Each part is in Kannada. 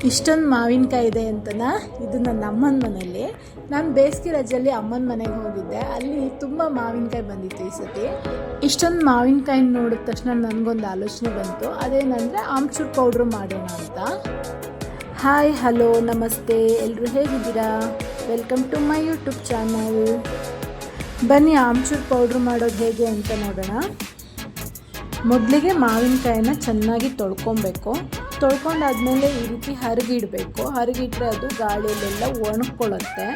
ಇಷ್ಟೊಂದು ಮಾವಿನಕಾಯಿ ಇದೆ ಅಂತನಾ? ಇದು ನನ್ನ ಅಮ್ಮನ ಮನೆಯಲ್ಲಿ. ನಾನು ಬೇಸಿಗೆ ರಜೆಯಲ್ಲಿ ಅಮ್ಮನ ಮನೆಗೆ ಹೋಗಿದ್ದೆ. ಅಲ್ಲಿ ತುಂಬ ಮಾವಿನಕಾಯಿ ಬಂದಿತ್ತು ಈ ಸತಿ. ಇಷ್ಟೊಂದು ಮಾವಿನಕಾಯಿ ನೋಡಿದ ತಕ್ಷಣ ನನಗೊಂದು ಆಲೋಚನೆ ಬಂತು. ಅದೇನಂದರೆ ಆಮ್ಚೂರ್ ಪೌಡ್ರು ಮಾಡೋಣ ಅಂತ. ಹಾಯ್, ಹಲೋ, ನಮಸ್ತೆ, ಎಲ್ಲರೂ ಹೇಗಿದ್ದೀರಾ? Welcome to my YouTube channel. ಬನ್ನಿ ಆಮ್ಚೂರ್ ಪೌಡ್ರು ಮಾಡೋದು ಹೇಗೆ ಅಂತ ನೋಡೋಣ. ಮೊದಲಿಗೆ ಮಾವಿನಕಾಯಿನ ಚೆನ್ನಾಗಿ ತೊಳ್ಕೊಬೇಕು. ತೊಳ್ಕೊಂಡಾದ್ಮೇಲೆ ಈ ರೀತಿ ಹರಗಿಡಬೇಕು. ಹರಗಿಟ್ರೆ ಅದು ಗಾಳಿಯಲ್ಲೆಲ್ಲ ಒಣಕೊಳ್ಳುತ್ತೆ.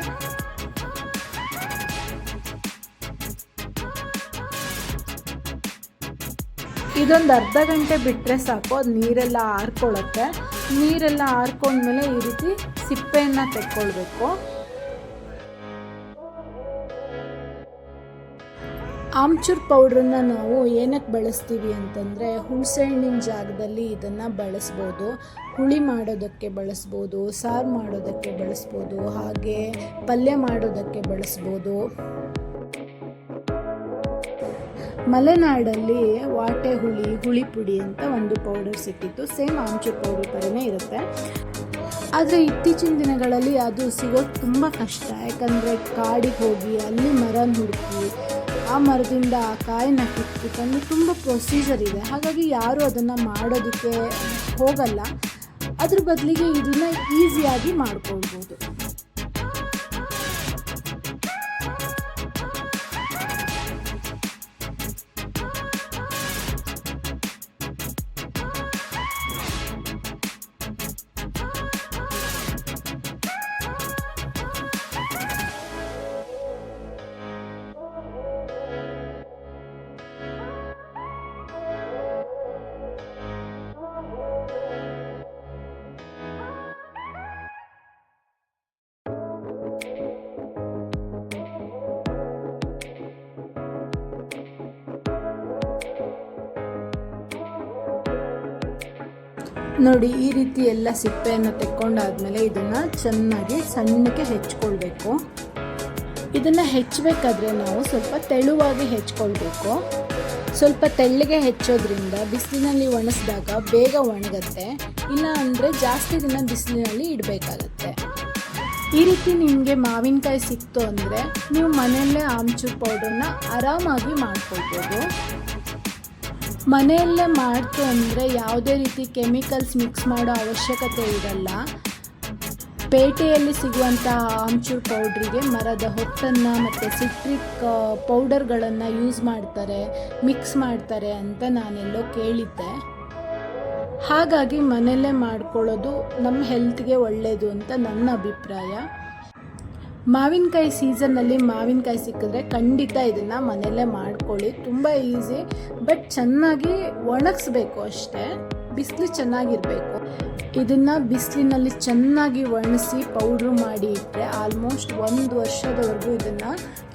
ಇದೊಂದು ಅರ್ಧ ಗಂಟೆ ಬಿಟ್ಟರೆ ಸಾಕು, ಅದು ನೀರೆಲ್ಲ ಆರ್ಕೊಳ್ಳುತ್ತೆ. ನೀರೆಲ್ಲ ಆರ್ಕೊಂಡ್ಮೇಲೆ ಈ ರೀತಿ ಸಿಪ್ಪೆಯನ್ನು ತೆಕ್ಕೊಳ್ಬೇಕು. ಆಮ್ಚೂರ್ ಪೌಡ್ರನ್ನ ನಾವು ಏನಕ್ಕೆ ಬಳಸ್ತೀವಿ ಅಂತಂದರೆ, ಹುಣಸೆಹಣ್ಣಿನ ಜಾಗದಲ್ಲಿ ಇದನ್ನು ಬಳಸ್ಬೋದು. ಹುಳಿ ಮಾಡೋದಕ್ಕೆ ಬಳಸ್ಬೋದು, ಸಾರು ಮಾಡೋದಕ್ಕೆ ಬಳಸ್ಬೋದು, ಹಾಗೆ ಪಲ್ಯ ಮಾಡೋದಕ್ಕೆ ಬಳಸ್ಬೋದು. ಮಲೆನಾಡಲ್ಲಿ ವಾಟೆ ಹುಳಿ ಪುಡಿ ಅಂತ ಒಂದು ಪೌಡರ್ ಸಿಕ್ಕಿತ್ತು. ಸೇಮ್ ಆಮ್ಚೂರ್ ಪೌಡರ್ ಥರನೇ ಇರುತ್ತೆ. ಆದರೆ ಇತ್ತೀಚಿನ ದಿನಗಳಲ್ಲಿ ಅದು ಸಿಗೋದು ತುಂಬ ಕಷ್ಟ. ಯಾಕಂದರೆ ಕಾಡಿಗೆ ಹೋಗಿ ಅಲ್ಲಿ ಮರನ ಹುಡುಕಿ ಆ ಮರದಿಂದ ಆ ಕಾಯಿನ ಕಿತ್ಬಿಟ್ಟು ತುಂಬ ಪ್ರೊಸೀಜರ್ ಇದೆ. ಹಾಗಾಗಿ ಯಾರೂ ಅದನ್ನು ಮಾಡೋದಕ್ಕೆ ಹೋಗಲ್ಲ. ಅದ್ರ ಬದಲಿಗೆ ಇದನ್ನು ಈಸಿಯಾಗಿ ಮಾಡ್ಕೊಳ್ಬೋದು. ನೋಡಿ, ಈ ರೀತಿ ಎಲ್ಲ ಸಿಪ್ಪೆಯನ್ನು ತೆಕ್ಕೊಂಡಾದ್ಮೇಲೆ ಇದನ್ನು ಚೆನ್ನಾಗಿ ಸಣ್ಣಕ್ಕೆ ಹೆಚ್ಕೊಳ್ಬೇಕು. ಇದನ್ನು ಹೆಚ್ಚಬೇಕಾದ್ರೆ ನಾವು ಸ್ವಲ್ಪ ತೆಳುವಾಗಿ ಹೆಚ್ಕೊಳ್ಬೇಕು. ಸ್ವಲ್ಪ ತೆಳ್ಳಗೆ ಹೆಚ್ಚೋದ್ರಿಂದ ಬಿಸಿಲಿನಲ್ಲಿ ಒಣಸಿದಾಗ ಬೇಗ ಒಣಗುತ್ತೆ. ಇಲ್ಲ ಅಂದರೆ ಜಾಸ್ತಿ ದಿನ ಬಿಸಿಲಿನಲ್ಲಿ ಇಡಬೇಕಾಗತ್ತೆ. ಈ ರೀತಿ ನಿಮಗೆ ಮಾವಿನಕಾಯಿ ಸಿಕ್ತು ಅಂದರೆ ನೀವು ಮನೆಯಲ್ಲೇ ಆಮ್ಚೂರ್ ಪೌಡರ್ನ ಆರಾಮಾಗಿ ಮಾಡ್ಕೊಳ್ಬೋದು. ಮನೆಯಲ್ಲೇ ಮಾಡ್ತು ಅಂದರೆ ಯಾವುದೇ ರೀತಿ ಕೆಮಿಕಲ್ಸ್ ಮಿಕ್ಸ್ ಮಾಡೋ ಅವಶ್ಯಕತೆ ಇರಲ್ಲ. ಪೇಟೆಯಲ್ಲಿ ಸಿಗುವಂಥ ಆಮ್ಚೂರ್ ಪೌಡ್ರಿಗೆ ಮರದ ಹೊಟ್ಟನ್ನು ಮತ್ತು ಸಿಟ್ರಿಕ್ ಪೌಡರ್ಗಳನ್ನು ಯೂಸ್ ಮಾಡ್ತಾರೆ, ಮಿಕ್ಸ್ ಮಾಡ್ತಾರೆ ಅಂತ ನಾನೆಲ್ಲೋ ಕೇಳಿದ್ದೆ. ಹಾಗಾಗಿ ಮನೆಯಲ್ಲೇ ಮಾಡ್ಕೊಳ್ಳೋದು ನಮ್ಮ ಹೆಲ್ತ್ಗೆ ಒಳ್ಳೆಯದು ಅಂತ ನನ್ನ ಅಭಿಪ್ರಾಯ. ಮಾವಿನಕಾಯಿ ಸೀಸನ್ನಲ್ಲಿ ಮಾವಿನಕಾಯಿ ಸಿಕ್ಕಿದ್ರೆ ಖಂಡಿತ ಇದನ್ನು ಮನೆಯಲ್ಲೇ ಮಾಡ್ಕೊಳ್ಳಿ. ತುಂಬ ಈಸಿ, ಬಟ್ ಚೆನ್ನಾಗಿ ಒಣಗಿಸ್ಬೇಕು ಅಷ್ಟೇ. ಬಿಸಿಲು ಚೆನ್ನಾಗಿರಬೇಕು. ಇದನ್ನು ಬಿಸಿಲಿನಲ್ಲಿ ಚೆನ್ನಾಗಿ ಒಣಗಿಸಿ ಪೌಡ್ರು ಮಾಡಿ ಇಟ್ಟರೆ ಆಲ್ಮೋಸ್ಟ್ 1 ವರ್ಷದವರೆಗೂ ಇದನ್ನು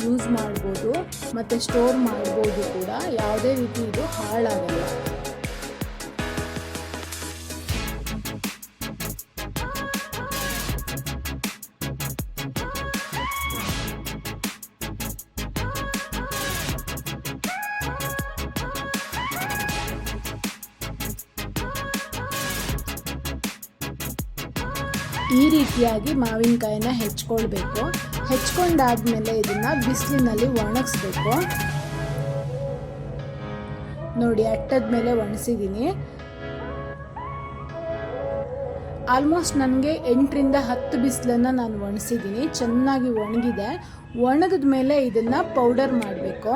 ಯೂಸ್ ಮಾಡ್ಬೋದು ಮತ್ತು ಸ್ಟೋರ್ ಮಾಡ್ಬೋದು ಕೂಡ. ಯಾವುದೇ ರೀತಿ ಇದು ಹಾಳಾಗಲ್ಲ. ಈ ರೀತಿಯಾಗಿ ಮಾವಿನಕಾಯಿನ ಹೆಚ್ಕೊಳ್ಬೇಕು. ಹೆಚ್ಕೊಂಡಾದ್ಮೇಲೆ ಇದನ್ನು ಬಿಸಿಲಿನಲ್ಲಿ ಒಣಗಿಸ್ಬೇಕು. ನೋಡಿ, ಅಟ್ಟದ ಮೇಲೆ ಒಣಸಿದ್ದೀನಿ. ಆಲ್ಮೋಸ್ಟ್ ನನಗೆ 8 ರಿಂದ 10 ಬಿಸಿಲನ್ನು ನಾನು ಒಣಸಿದ್ದೀನಿ. ಚೆನ್ನಾಗಿ ಒಣಗಿದೆ. ಒಣಗಿದ ಮೇಲೆ ಇದನ್ನು ಪೌಡರ್ ಮಾಡಬೇಕು.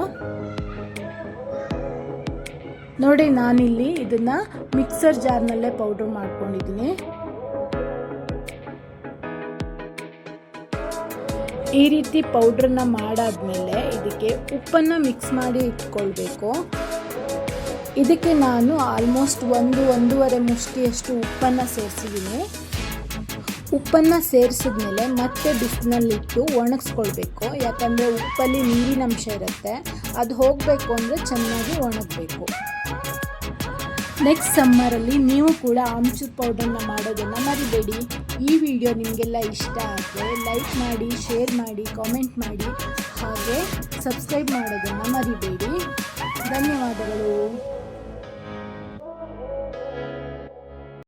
ನೋಡಿ, ನಾನಿಲ್ಲಿ ಇದನ್ನು ಮಿಕ್ಸರ್ ಜಾರ್ನಲ್ಲೇ ಪೌಡರ್ ಮಾಡ್ಕೊಂಡಿದ್ದೀನಿ. ಈ ರೀತಿ ಪೌಡ್ರನ್ನ ಮಾಡಾದ್ಮೇಲೆ ಇದಕ್ಕೆ ಉಪ್ಪನ್ನು ಮಿಕ್ಸ್ ಮಾಡಿ ಇಟ್ಕೊಳ್ಬೇಕು. ಇದಕ್ಕೆ ನಾನು ಆಲ್ಮೋಸ್ಟ್ 1-1.5 ಮುಷ್ಟಿಯಷ್ಟು ಉಪ್ಪನ್ನು ಸೇರಿಸಿದ್ದೀನಿ. ಉಪ್ಪನ್ನು ಸೇರಿಸಿದ್ಮೇಲೆ ಮತ್ತೆ ಬಿಸಿಲಿನಲ್ಲಿಟ್ಟು ಒಣಗಿಸ್ಕೊಳ್ಬೇಕು. ಯಾಕಂದರೆ ಉಪ್ಪಲ್ಲಿ ನೀರಿನಂಶ ಇರುತ್ತೆ, ಅದು ಹೋಗಬೇಕು ಅಂದರೆ ಚೆನ್ನಾಗಿ ಒಣಗಬೇಕು. ನೆಕ್ಸ್ಟ್ ಸಮ್ಮರಲ್ಲಿ ನೀವು ಕೂಡ ಆಮ್ಚೂರ್ ಪೌಡರ್ನ ಮಾಡೋದನ್ನು ಮರಿಬೇಡಿ. ಈ ವಿಡಿಯೋ ನಿಮಗೆಲ್ಲ ಇಷ್ಟ ಆದರೆ ಲೈಕ್ ಮಾಡಿ, ಶೇರ್ ಮಾಡಿ, ಕಾಮೆಂಟ್ ಮಾಡಿ, ಹಾಗೆ ಸಬ್ಸ್ಕ್ರೈಬ್ ಮಾಡೋದನ್ನು ಮರಿಬೇಡಿ. ಧನ್ಯವಾದಗಳು.